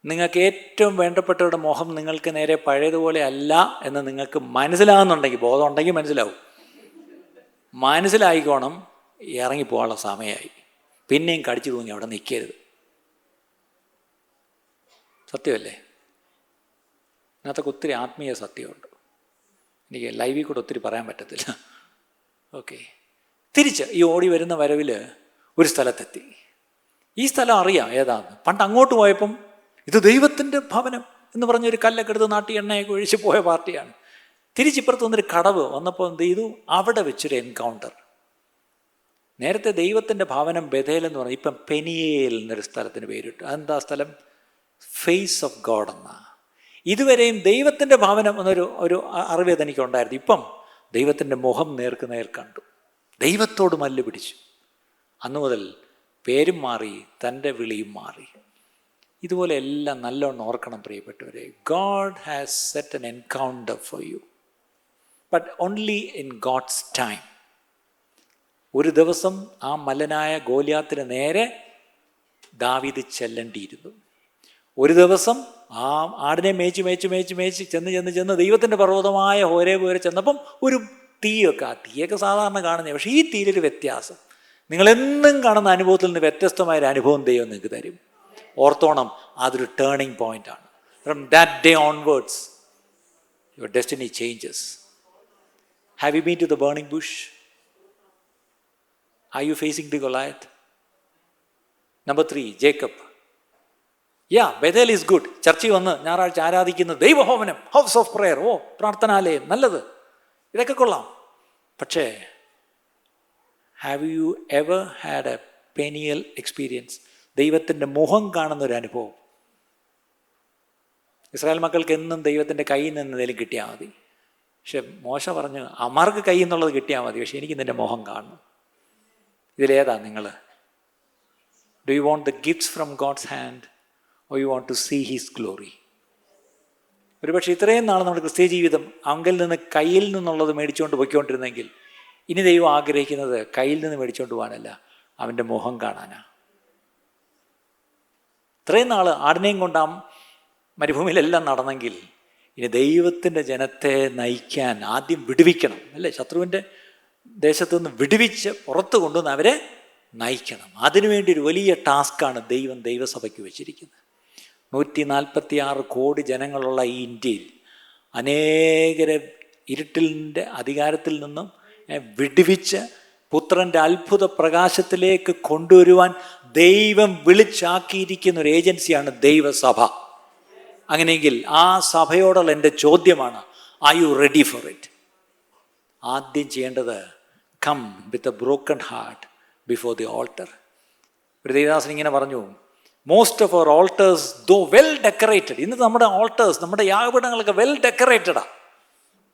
നിങ്ങൾക്ക് ഏറ്റവും വേണ്ടപ്പെട്ടവരുടെ മുഖം നിങ്ങൾക്ക് നേരെ പഴയതുപോലെ അല്ല എന്ന് നിങ്ങൾക്ക് മനസ്സിലാകുന്നുണ്ടെങ്കിൽ, ബോധം ഉണ്ടെങ്കിൽ മനസ്സിലാവും, മനസ്സിലായിക്കോണം, ഇറങ്ങിപ്പോകാനുള്ള സമയമായി. പിന്നെയും കടിച്ചു തൂങ്ങി അവിടെ നിൽക്കരുത്. സത്യമല്ലേ? ഇതിനകത്തൊക്കെ ഒത്തിരി ആത്മീയ സത്യമുണ്ട്. എനിക്ക് ലൈവിൽ കൂടെ ഒത്തിരി പറയാൻ പറ്റത്തില്ല. ഓക്കെ, തിരിച്ച് ഈ ഓടി വരുന്ന വരവിൽ ഒരു സ്ഥലത്തെത്തി. ഈ സ്ഥലം അറിയാം ഏതാന്ന്. പണ്ട് അങ്ങോട്ട് പോയപ്പം ഇത് ദൈവത്തിൻ്റെ ഭവനം എന്ന് പറഞ്ഞൊരു കല്ലൊക്കെ എടുത്ത് നാട്ടി എണ്ണയൊക്കെ ഒഴിച്ച് പോയ പാർട്ടിയാണ്. തിരിച്ചിപ്പുറത്ത് വന്നൊരു കടവ് വന്നപ്പോൾ എന്ത് ചെയ്തു? അവിടെ വെച്ചൊരു എൻകൗണ്ടർ. നേരത്തെ ദൈവത്തിൻ്റെ ഭവനം ബഥേൽ എന്ന് പറഞ്ഞു, ഇപ്പം പെനിയേൽ എന്നൊരു സ്ഥലത്തിന് പേരിട്ടു. അതെന്താ സ്ഥലം? ഫേസ് ഓഫ് ഗോഡ് എന്നാ. ഇതുവരെയും ദൈവത്തിൻ്റെ ഭവനം എന്നൊരു അറിവ് തനിക്കുണ്ടായിരുന്നു. ഇപ്പം ദൈവത്തിൻ്റെ മുഖം നേർക്ക് നേർ കണ്ടു. ദൈവത്തോട് മല്ല് പിടിച്ചു. അന്നു മുതൽ പേരും മാറി, തൻ്റെ വിളിയും മാറി. ഇതുപോലെ എല്ലാം നല്ലോണം ഓർക്കണം പ്രിയപ്പെട്ടവരെ. God has set an encounter for you, but only in God's time. ഒരു ദിവസം ആ മല്ലനായ ഗോലിയാത്തിന് നേരെ ദാവീദ് ചെല്ലേണ്ടിയിരുന്നു. ഒരു ദിവസം ആ ആടിനെ മേച്ച് ചെന്ന് ദൈവത്തിൻ്റെ പർവ്വതമായ ഹോരേബ് വരെ ചെന്നപ്പം ഒരു തീയൊക്കെ, ആ തീയൊക്കെ സാധാരണ കാണുന്നേ, പക്ഷേ ഈ തീയിലൊരു വ്യത്യാസം. നിങ്ങളെന്നും കാണുന്ന അനുഭവത്തിൽ നിന്ന് വ്യത്യസ്തമായൊരു അനുഭവം ദൈവം നിങ്ങൾക്ക് തരും. ഓർത്തോണം, അതൊരു ടേണിംഗ് പോയിൻ്റാണ്. From that day onwards your destiny changes. Have you been to the burning bush? Are you facing the Goliath? Number 3, Jacob. Yeah, Bethel is good. ചർച്ചിൽ വന്ന് ഞായറാഴ്ച ആരാധിക്കുന്ന ദൈവഭവനം, ഹൗസ് ഓഫ് പ്രെയർ, പ്രാർത്ഥനാലയം, നല്ലത്, ഇതൊക്കെ കൊള്ളാം. പക്ഷേ have you ever had A പെനിയൽ experience? ദൈവത്തിൻ്റെ മുഖം കാണുന്നൊരു അനുഭവം. ഇസ്രായേൽ മക്കൾക്ക് എന്നും ദൈവത്തിൻ്റെ കയ്യിൽ നിന്ന് എന്തെങ്കിലും കിട്ടിയാൽ മതി. പക്ഷെ മോശ പറഞ്ഞു, അമാർക്ക് കയ്യിൽ നിന്നുള്ളത് കിട്ടിയാൽ മതി, പക്ഷെ എനിക്ക് നിൻ്റെ മുഖം കാണണം. ഇതിലേതാ നിങ്ങൾ? Do you want the gifts from God's hand or you want to see his glory? ഒരുപക്ഷെ ഇത്രയും നാൾ നമ്മുടെ ക്രിസ്തീയ ജീവിതം അങ്കിൽ നിന്ന് കയ്യിൽ നിന്നുള്ളത് മേടിച്ചുകൊണ്ട് പൊയ്ക്കൊണ്ടിരുന്നെങ്കിൽ ഇനി ദൈവം ആഗ്രഹിക്കുന്നത് കയ്യിൽ നിന്ന് മേടിച്ചുകൊണ്ട് പോകാനല്ല, അവൻ്റെ മുഖം കാണാനാണ്. ഇത്രയും നാൾ ആടിനെയും കൊണ്ടാം മരുഭൂമിയിലെല്ലാം നടന്നെങ്കിൽ ഇനി ദൈവത്തിൻ്റെ ജനത്തെ നയിക്കാൻ ആദ്യം വിടുവിക്കണം, അല്ലേ? ശത്രുവിൻ്റെ ദേശത്തു നിന്ന് വിടുവിച്ച് പുറത്ത് കൊണ്ടുവന്ന് അവരെ നയിക്കണം. അതിനുവേണ്ടി ഒരു വലിയ ടാസ്ക്കാണ് ദൈവം ദൈവസഭയ്ക്ക് വെച്ചിരിക്കുന്നത്. 146 കോടി ജനങ്ങളുള്ള ഈ ഇന്ത്യയിൽ അനേകരെ ഇരുട്ടിൻ്റെ അധികാരത്തിൽ നിന്നും വിടുവിച്ച് പുത്രൻ്റെ അത്ഭുത പ്രകാശത്തിലേക്ക് കൊണ്ടുവരുവാൻ ദൈവം വിളിച്ചാക്കിയിരിക്കുന്ന ഒരു ഏജൻസിയാണ് ദൈവസഭ. അങ്ങനെയെങ്കിൽ ആ സഭയോടുള്ള എൻ്റെ ചോദ്യമാണ്, are you ready for it? ആദ്യം ചെയ്യേണ്ടത് come with a broken heart before the altar. ഒരു ദേവദാസൻ ഇങ്ങനെ പറഞ്ഞു, most of our altars though well decorated. ഇന്ന് നമ്മുടെ ഓൾട്ടേഴ്സ്, നമ്മുടെ യാഗപീഠങ്ങളൊക്കെ വെൽ ഡെക്കറേറ്റഡാ,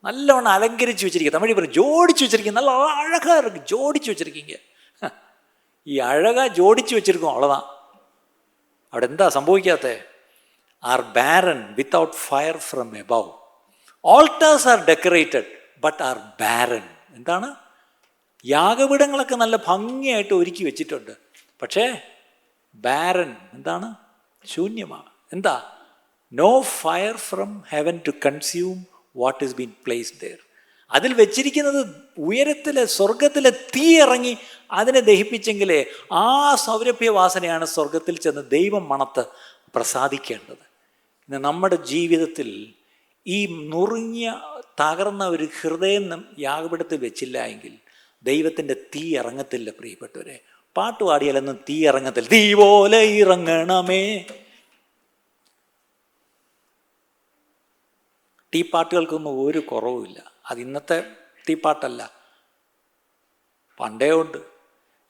നല്ലവണ്ണം അലങ്കരിച്ച് വെച്ചിരിക്കുക. തമിഴ് പറയും ജോഡിച്ച് വെച്ചിരിക്കുക, നല്ല അഴകാ ഇருக்கு, ജോഡിച്ച് വെച്ചിരിക്കുക. ഈ അഴകാ ജോഡിച്ച് വെച്ചിരിക്കും, അவ்வளோதான். അവിടെ എന്താ സംഭവിക്കാത്ത? Are barren without fire from above. Altars are decorated but are barren. എന്താണ്? യാഗപീഠങ്ങളൊക്കെ നല്ല ഭംഗിയായിട്ട് ഒരുക്കി വെച്ചിട്ടുണ്ട്, പക്ഷേ ബാരൻ, എന്താണ്? ശൂന്യമാണ്. എന്താ? No fire from heaven to consume what is been placed there. അതിൽ വെച്ചിരിക്കുന്നത് ഉയരത്തിലെ സ്വർഗത്തിലെ തീ ഇറങ്ങി അതിനെ ദഹിപ്പിച്ചെങ്കിലേ ആ സൗരഭ്യവാസനയാണ് സ്വർഗത്തിൽ ചെന്ന് ദൈവം മണത്ത് പ്രസാദിക്കേണ്ടത്. ഇന്ന് നമ്മുടെ ജീവിതത്തിൽ ഈ നുറുങ്ങിയ തകർന്ന ഒരു ഹൃദയം യാഗപീഠത്തിൽ വെച്ചില്ല എങ്കിൽ ദൈവത്തിൻ്റെ തീ ഇറങ്ങത്തില്ല പ്രിയപ്പെട്ടവരെ. പാട്ട് പാടിയാലൊന്നും തീ ഇറങ്ങത്തില്ല. തീ പോലെ ഇറങ്ങണമേ. തീപ്പാട്ടുകൾക്കൊന്നും ഒരു കുറവുമില്ല. അത് ഇന്നത്തെ തീപ്പാട്ടല്ല, പണ്ടേ ഉണ്ട്.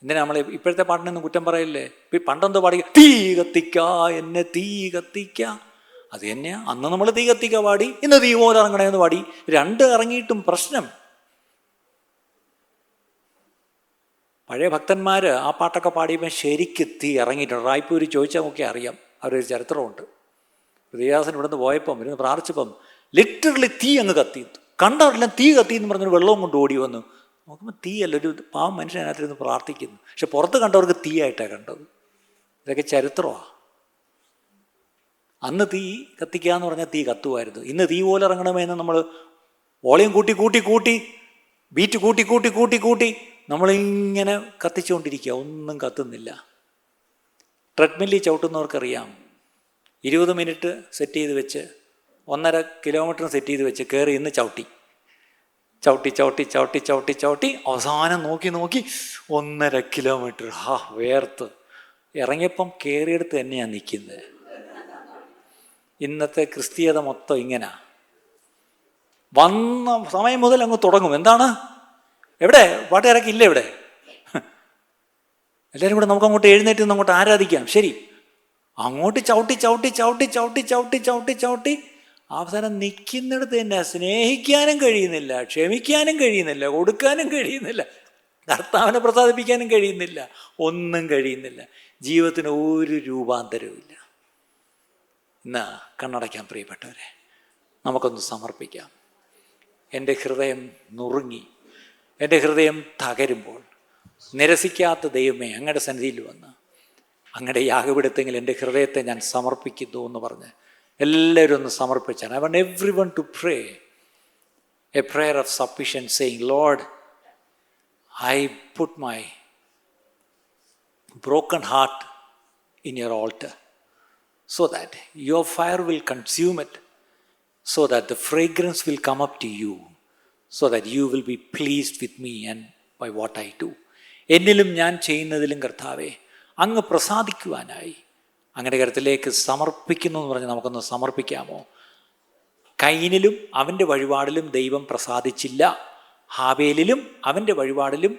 എന്തിനാ നമ്മൾ ഇപ്പോഴത്തെ പാട്ടിനൊന്നും കുറ്റം പറയില്ലേ? പണ്ടെന്തോ പാടി, തീ കത്തിക്ക എന്നെ തീ കത്തിക്ക. അത് തന്നെയാ അന്ന് നമ്മൾ തീ കത്തിക്ക പാടി, ഇന്ന് തീ പോലെ ഇറങ്ങണേന്ന് പാടി. രണ്ട് ഇറങ്ങിയിട്ടും പ്രശ്നം. പഴയ ഭക്തന്മാർ ആ പാട്ടൊക്കെ പാടിയപ്പോൾ ശരിക്ക് തീ ഇറങ്ങിയിട്ടുണ്ട്. റായ്പൂര് ചോദിച്ചാൽ നോക്കി അറിയാം, അവരൊരു ചരിത്രമുണ്ട്. ഹൃദയാസൻ ഇവിടുന്ന് പോയപ്പം ഇരുന്ന് പ്രാർത്ഥിച്ചപ്പം ലിറ്ററലി തീ അങ്ങ് കത്തി, കണ്ടവരെല്ലാം തീ കത്തി എന്ന് പറഞ്ഞൊരു വെള്ളവും കൊണ്ട് ഓടി വന്നു. നോക്കുമ്പോൾ തീയല്ല, ഒരു പാവം മനുഷ്യൻ അതിനകത്തിരുന്ന് പ്രാർത്ഥിക്കുന്നു. പക്ഷെ പുറത്ത് കണ്ടവർക്ക് തീയായിട്ടാണ് കണ്ടത്. ഇതൊക്കെ ചരിത്രമാണ്. അന്ന് തീ കത്തിക്കുക എന്ന് പറഞ്ഞാൽ തീ കത്തുമായിരുന്നു. ഇന്ന് തീ പോലെ ഇറങ്ങണമെന്ന് നമ്മൾ വോളിയം കൂട്ടി കൂട്ടി കൂട്ടി ബീറ്റ് കൂട്ടി കൂട്ടി കൂട്ടി കൂട്ടി നമ്മളിങ്ങനെ കത്തിച്ചുകൊണ്ടിരിക്കുക, ഒന്നും കത്തുന്നില്ല. ട്രെഡ്മില്ലിൽ ചവിട്ടുന്നവർക്കറിയാം, 20 മിനിറ്റ് സെറ്റ് ചെയ്ത് വെച്ച് 1.5 കിലോമീറ്റർ സെറ്റ് ചെയ്ത് വെച്ച് കയറി ഇന്ന് ചവിട്ടി ചവിട്ടി ചവിട്ടി ചവിട്ടി ചവിട്ടി ചവിട്ടി അവസാനം നോക്കി നോക്കി 1.5 കിലോമീറ്റർ വേർത്ത് ഇറങ്ങിയപ്പം കയറിയെടുത്ത് തന്നെയാണ് നിൽക്കുന്നത്. ഇന്നത്തെ ക്രിസ്തീയത മൊത്തം ഇങ്ങനെ വന്ന സമയം മുതൽ അങ്ങ് തുടങ്ങും. എന്താണ്? എവിടെ പാട്ടുകാരൊക്കെ ഇല്ല? ഇവിടെ എല്ലാവരും കൂടെ നമുക്ക് അങ്ങോട്ട് എഴുന്നേറ്റ് നിന്ന് അങ്ങോട്ട് ആരാധിക്കാം. ശരി, അങ്ങോട്ട് ചവിട്ടി ചവിട്ടി ചവിട്ടി ചവിട്ടി ചവിട്ടി ചവിട്ടി ചവിട്ടി അവസാനം നിൽക്കുന്നിടത്ത് തന്നെ സ്നേഹിക്കാനും കഴിയുന്നില്ല, ക്ഷമിക്കാനും കഴിയുന്നില്ല, കൊടുക്കാനും കഴിയുന്നില്ല, കർത്താവിനെ പ്രസാദിപ്പിക്കാനും കഴിയുന്നില്ല, ഒന്നും കഴിയുന്നില്ല. ജീവിതത്തിന് ഒരു രൂപാന്തരവും ഇല്ല. ഇന്ന് കണ്ണടയ്ക്കാൻ പ്രിയപ്പെട്ടവരെ, നമുക്കൊന്ന് സമർപ്പിക്കാം. എൻ്റെ ഹൃദയം നുറുങ്ങി, എൻ്റെ ഹൃദയം തകരുമ്പോൾ നിരസിക്കാത്ത ദൈവമേ അങ്ങയുടെ സന്നിധിയിൽ വന്ന് അങ്ങയുടെ യാഗപീഠത്തെങ്കിൽ എൻ്റെ ഹൃദയത്തെ ഞാൻ സമർപ്പിക്കുന്നു എന്ന് പറഞ്ഞ് എല്ലാവരും ഒന്ന് സമർപ്പിച്ചാണ്. I want everyone to pray a prayer of sufficiency saying, Lord I put my broken heart in your altar so that your fire will consume it, so that the fragrance will come up to you, so that you will be pleased with me and by what I do. എന്നിലും ഞാൻ ചെയ്യുന്നതിലും കർത്താവേ അങ്ങ് പ്രസാദിക്കുവാനായി അങ്ങയുടെ കരത്തിലേക്ക് സമർപ്പിക്കുന്നു എന്ന് പറഞ്ഞ് നമുക്കൊന്ന് സമർപ്പിക്കാമോ? കയീനിലും അവൻ്റെ വഴിപാടിലും ദൈവം പ്രസാദിച്ചില്ല, ഹാബേലിലും അവൻ്റെ വഴിപാടിലും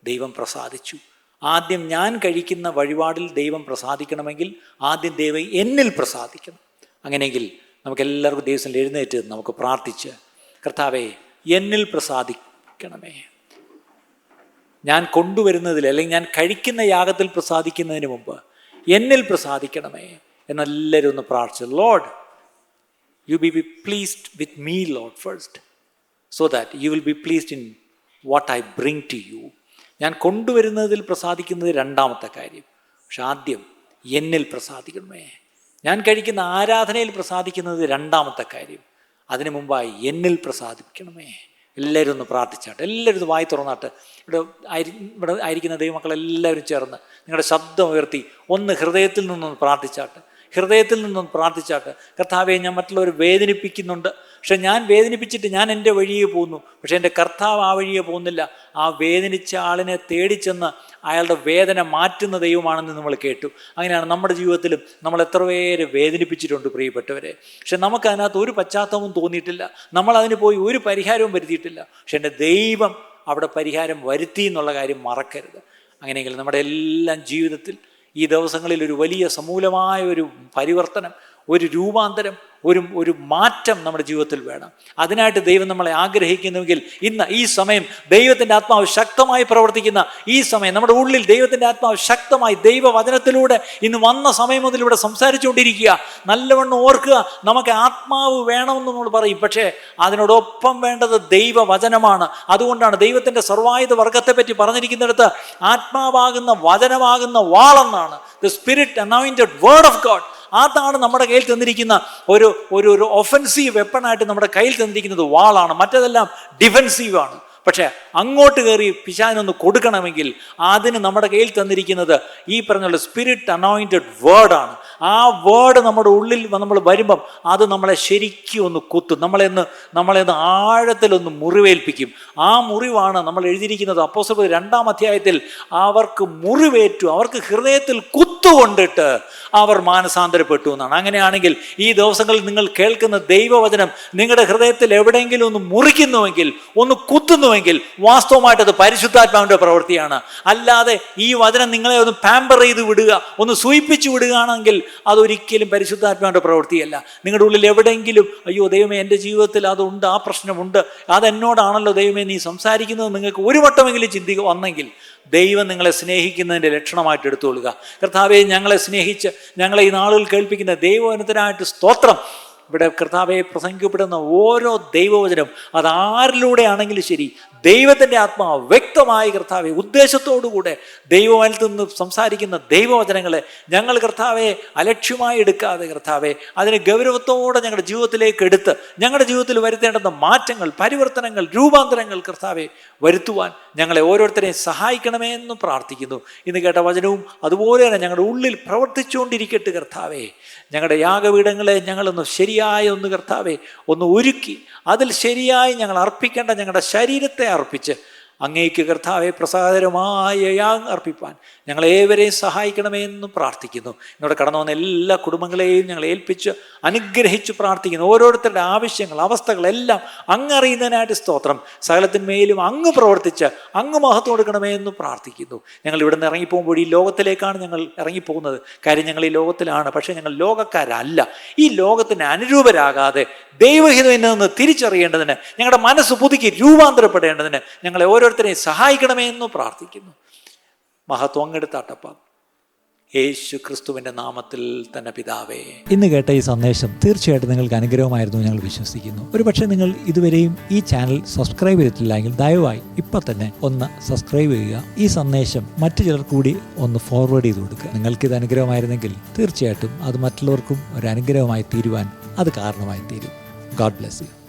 ദൈവം പ്രസാദിച്ചു. ആദ്യം ഞാൻ കഴിക്കുന്ന വഴിപാടിൽ ദൈവം പ്രസാദിക്കണമെങ്കിൽ ആദ്യം ദൈവം എന്നിൽ പ്രസാദിക്കണം. അങ്ങനെയെങ്കിൽ നമുക്കെല്ലാവർക്കും ദൈവത്തിൽ എഴുന്നേറ്റ് നമുക്ക് പ്രാർത്ഥിച്ച്, കർത്താവേ എന്നിൽ പ്രസാദിക്കണമേ, ഞാൻ കൊണ്ടുവരുന്നതിൽ അല്ലെങ്കിൽ ഞാൻ കഴിക്കുന്ന യാഗത്തിൽ പ്രസാദിക്കുന്നതിന് മുമ്പ് എന്നിൽ പ്രസാദിക്കണമേ എന്നെല്ലാവരും ഒന്ന് പ്രാർത്ഥിച്ചു. Lord you be pleased with me Lord first, so that you will be pleased in what I bring to you. ഞാൻ കൊണ്ടുവരുന്നതിൽ പ്രസാദിക്കുന്നത് രണ്ടാമത്തെ കാര്യം, പക്ഷെ ആദ്യം എന്നിൽ പ്രസാദിക്കണമേ. ഞാൻ കഴിക്കുന്ന ആരാധനയിൽ പ്രസാദിക്കുന്നത് രണ്ടാമത്തെ കാര്യം, അതിനു മുമ്പായി എന്നിൽ പ്രസാദിക്കണമേ. എല്ലാവരും ഒന്ന് പ്രാർത്ഥിച്ചാട്ടെ, എല്ലാവരും ഇത് വായി തുറന്നാട്ട്. ഇവിടെ ആയിരിക്കുന്ന ദൈവമക്കളെല്ലാവരും ചേർന്ന് നിങ്ങളുടെ ശബ്ദം ഉയർത്തി ഒന്ന് ഹൃദയത്തിൽ നിന്നൊന്ന് പ്രാർത്ഥിച്ചാട്ടെ, ഹൃദയത്തിൽ നിന്നൊന്ന് പ്രാർത്ഥിച്ചാട്ടെ. കർത്താവെ, ഞാൻ മറ്റുള്ളവർ വേദനിപ്പിക്കുന്നുണ്ട്, പക്ഷെ ഞാൻ വേദനിപ്പിച്ചിട്ട് ഞാൻ എൻ്റെ വഴിയെ പോകുന്നു, പക്ഷെ എൻ്റെ കർത്താവ് ആ വഴിയെ പോകുന്നില്ല. ആ വേദനിച്ച ആളിനെ തേടിച്ചെന്ന് അയാളുടെ വേദന മാറ്റുന്ന ദൈവമാണെന്ന് നമ്മൾ കേട്ടു. അങ്ങനെയാണ് നമ്മുടെ ജീവിതത്തിലും നമ്മൾ എത്ര പേര് വേദനിപ്പിച്ചിട്ടുണ്ട് പ്രിയപ്പെട്ടവരെ. പക്ഷെ നമുക്കതിനകത്ത് ഒരു പശ്ചാത്തലവും തോന്നിയിട്ടില്ല, നമ്മളതിന് പോയി ഒരു പരിഹാരവും വരുത്തിയിട്ടില്ല. പക്ഷെ എൻ്റെ ദൈവം അവിടെ പരിഹാരം വരുത്തി എന്നുള്ള കാര്യം മറക്കരുത്. അങ്ങനെയെങ്കിൽ നമ്മുടെ എല്ലാം ജീവിതത്തിൽ ഈ ദിവസങ്ങളിൽ ഒരു വലിയ സമൂലമായ ഒരു പരിവർത്തനം, ഒരു രൂപാന്തരം, ഒരു മാറ്റം നമ്മുടെ ജീവിതത്തിൽ വേണം. അതിനായിട്ട് ദൈവം നമ്മളെ ആഗ്രഹിക്കുന്നുവെങ്കിൽ ഇന്ന് ഈ സമയം ദൈവത്തിൻ്റെ ആത്മാവ് ശക്തമായി പ്രവർത്തിക്കുന്ന ഈ സമയം, നമ്മുടെ ഉള്ളിൽ ദൈവത്തിൻ്റെ ആത്മാവ് ശക്തമായി ദൈവവചനത്തിലൂടെ ഇന്ന് വന്ന സമയം മുതൽ ഇവിടെ സംസാരിച്ചുകൊണ്ടിരിക്കുക. നല്ലവണ്ണം ഓർക്കുക, നമുക്ക് ആത്മാവ് വേണമെന്ന് നമ്മൾ പറയും, പക്ഷേ അതിനോടൊപ്പം വേണ്ടത് ദൈവവചനമാണ്. അതുകൊണ്ടാണ് ദൈവത്തിൻ്റെ സർവായുധ വർഗത്തെപ്പറ്റി പറഞ്ഞിരിക്കുന്നിടത്ത് ആത്മാവാകുന്ന വചനമാകുന്ന വാളെന്നാണ്. The spirit anointed word of God. അതാണ് നമ്മുടെ കയ്യിൽ തന്നിരിക്കുന്ന ഒരു ഒഫൻസീവ് വെപ്പണായിട്ട് നമ്മുടെ കയ്യിൽ തന്നിരിക്കുന്നത് വാളാണ്. മറ്റേതെല്ലാം ഡിഫെൻസീവാണ്. പക്ഷേ അങ്ങോട്ട് കയറി പിശാചിനൊന്ന് കൊടുക്കണമെങ്കിൽ അതിന് നമ്മുടെ കയ്യിൽ തന്നിരിക്കുന്നത് ഈ പറഞ്ഞുള്ള സ്പിരിറ്റ് അനോയിന്റഡ് വേർഡാണ്. ആ വേർഡ് നമ്മുടെ ഉള്ളിൽ നമ്മൾ വരുമ്പം അത് നമ്മളെ ശരിക്കും ഒന്ന് കുത്തും, നമ്മളെ ആഴത്തിലൊന്ന് മുറിവേൽപ്പിക്കും. ആ മുറിവാണ് നമ്മൾ എഴുതിയിരിക്കുന്നത് അപ്പോസ്തലർ 2-ാം അധ്യായത്തിൽ. അവർക്ക് മുറിവേറ്റു, അവർക്ക് ഹൃദയത്തിൽ കുത്തുകൊണ്ടിട്ട് അവർ മാനസാന്തരപ്പെട്ടു എന്നാണ്. അങ്ങനെയാണെങ്കിൽ ഈ ദിവസങ്ങളിൽ നിങ്ങൾ കേൾക്കുന്ന ദൈവവചനം നിങ്ങളുടെ ഹൃദയത്തിൽ എവിടെയെങ്കിലും ഒന്ന് മുറിക്കുന്നുവെങ്കിൽ, ഒന്ന് കുത്തുന്നുവെങ്കിൽ, വാസ്തവമായിട്ട് അത് പരിശുദ്ധാത്മാവിൻ്റെ പ്രവൃത്തിയാണ്. അല്ലാതെ ഈ വചനം നിങ്ങളെ ഒന്ന് പാമ്പർ ചെയ്ത് വിടുക, ഒന്ന് സൂയിപ്പിച്ചു വിടുകയാണെങ്കിൽ അതൊരിക്കലും പരിശുദ്ധാത്മാവിൻ്റെ പ്രവൃത്തിയല്ല. നിങ്ങളുടെ ഉള്ളിൽ എവിടെയെങ്കിലും അയ്യോ ദൈവമേ എൻ്റെ ജീവിതത്തിൽ അതുണ്ട്, ആ പ്രശ്നമുണ്ട്, അതെന്നോടാണല്ലോ ദൈവമേ നീ സംസാരിക്കുന്നത്, നിങ്ങൾക്ക് ഒരു വട്ടമെങ്കിലും ചിന്തിക്കുക വന്നെങ്കിൽ ദൈവം നിങ്ങളെ സ്നേഹിക്കുന്നതിൻ്റെ ലക്ഷണമായിട്ട് എടുത്തുകൊള്ളുക. കർത്താവെ, ഞങ്ങളെ സ്നേഹിച്ച് ഞങ്ങളെ ഈ നാളുകൾ കേൾപ്പിക്കുന്ന ദൈവവചനത്തിനായിട്ട് സ്തോത്രം. ഇവിടെ കർത്താവെ പ്രസംഗിക്കപ്പെടുന്ന ഓരോ ദൈവവചനം അതാരിലൂടെ ആണെങ്കിലും ശരി, ദൈവത്തിൻ്റെ ആത്മാവ് വ്യക്തമായി കർത്താവെ ഉദ്ദേശത്തോടുകൂടെ ദൈവവചനത്തിൽ നിന്ന് സംസാരിക്കുന്ന ദൈവവചനങ്ങളെ ഞങ്ങൾ കർത്താവെ അലക്ഷ്യമായി എടുക്കാതെ കർത്താവെ അതിനെ ഗൗരവത്തോടെ ഞങ്ങളുടെ ജീവിതത്തിലേക്ക് എടുത്ത് ഞങ്ങളുടെ ജീവിതത്തിൽ വരുത്തേണ്ടുന്ന മാറ്റങ്ങൾ, പരിവർത്തനങ്ങൾ, രൂപാന്തരങ്ങൾ കർത്താവെ വരുത്തുവാൻ ഞങ്ങളെ ഓരോരുത്തരെയും സഹായിക്കണമേ എന്ന് പ്രാർത്ഥിക്കുന്നു. ഇന്ന് കേട്ട വചനവും അതുപോലെ തന്നെ ഞങ്ങളുടെ ഉള്ളിൽ പ്രവർത്തിച്ചുകൊണ്ടിരിക്കട്ടെ കർത്താവെ. ഞങ്ങളുടെ യാഗപീഠങ്ങളെ ഞങ്ങളൊന്ന് ശരിയായ ഒന്ന് കർത്താവെ ഒന്ന് ഒരുക്കി അതിൽ ശരിയായി ഞങ്ങൾ അർപ്പിക്കേണ്ട ഞങ്ങളുടെ ശരീരത്തെ അർപ്പിച്ച് അങ്ങേക്ക് കർത്താവെ പ്രസാദകരമായ യാഗം അർപ്പിപ്പാൻ ഞങ്ങളേവരെയും സഹായിക്കണമേ എന്ന് പ്രാർത്ഥിക്കുന്നു. ഇന്നോടെ കടന്നു വന്ന എല്ലാ കുടുംബങ്ങളെയും ഞങ്ങൾ ഏൽപ്പിച്ച് അനുഗ്രഹിച്ച് പ്രാർത്ഥിക്കുന്നു. ഓരോരുത്തരുടെ ആവശ്യങ്ങൾ, അവസ്ഥകളെല്ലാം അങ്ങറിയുന്നതിനായിട്ട് സ്തോത്രം. സകലത്തിന്മേലും അങ്ങ് പ്രവർത്തിച്ച് അങ്ങ് മഹത്വം കൊടുക്കണമേ എന്ന് പ്രാർത്ഥിക്കുന്നു. ഞങ്ങൾ ഇവിടെ നിന്ന് ഇറങ്ങിപ്പോകുമ്പോൾ ഈ ലോകത്തിലേക്കാണ് ഞങ്ങൾ ഇറങ്ങിപ്പോകുന്നത്. കാര്യം ഞങ്ങൾ ഈ ലോകത്തിലാണ്, പക്ഷേ ഞങ്ങൾ ലോകക്കാരല്ല. ഈ ലോകത്തിന് അനുരൂപരാകാതെ ദൈവഹിതത്തിൽ നിന്ന് തിരിച്ചറിയേണ്ടതിന്, ഞങ്ങളുടെ മനസ്സ് പുതുക്കി രൂപാന്തരപ്പെടേണ്ടതിന് ഞങ്ങളെ ഓരോരുത്തരെയും സഹായിക്കണമേ എന്ന് പ്രാർത്ഥിക്കുന്നു. മഹത്വം അങ്ങെടുത്താട്ടപ്പ യേശു ക്രിസ്തുവിൻ്റെ നാമത്തിൽ തന്നെ പിതാവേ. ഇന്ന് കേട്ട ഈ സന്ദേശം തീർച്ചയായിട്ടും നിങ്ങൾക്ക് അനുഗ്രഹമായിരുന്നു ഞങ്ങൾ വിശ്വസിക്കുന്നു. ഒരുപക്ഷെ നിങ്ങൾ ഇതുവരെയും ഈ ചാനൽ സബ്സ്ക്രൈബ് ചെയ്തിട്ടില്ലെങ്കിൽ ദയവായി ഇപ്പം തന്നെ ഒന്ന് സബ്സ്ക്രൈബ് ചെയ്യുക. ഈ സന്ദേശം മറ്റു ചിലർ കൂടി ഒന്ന് ഫോർവേഡ് ചെയ്ത് കൊടുക്കുക. നിങ്ങൾക്കിത് അനുഗ്രഹമായിരുന്നെങ്കിൽ തീർച്ചയായിട്ടും അത് മറ്റുള്ളവർക്കും ഒരു അനുഗ്രഹമായി തീരുവാൻ അത് കാരണമായി തീരും. God bless you.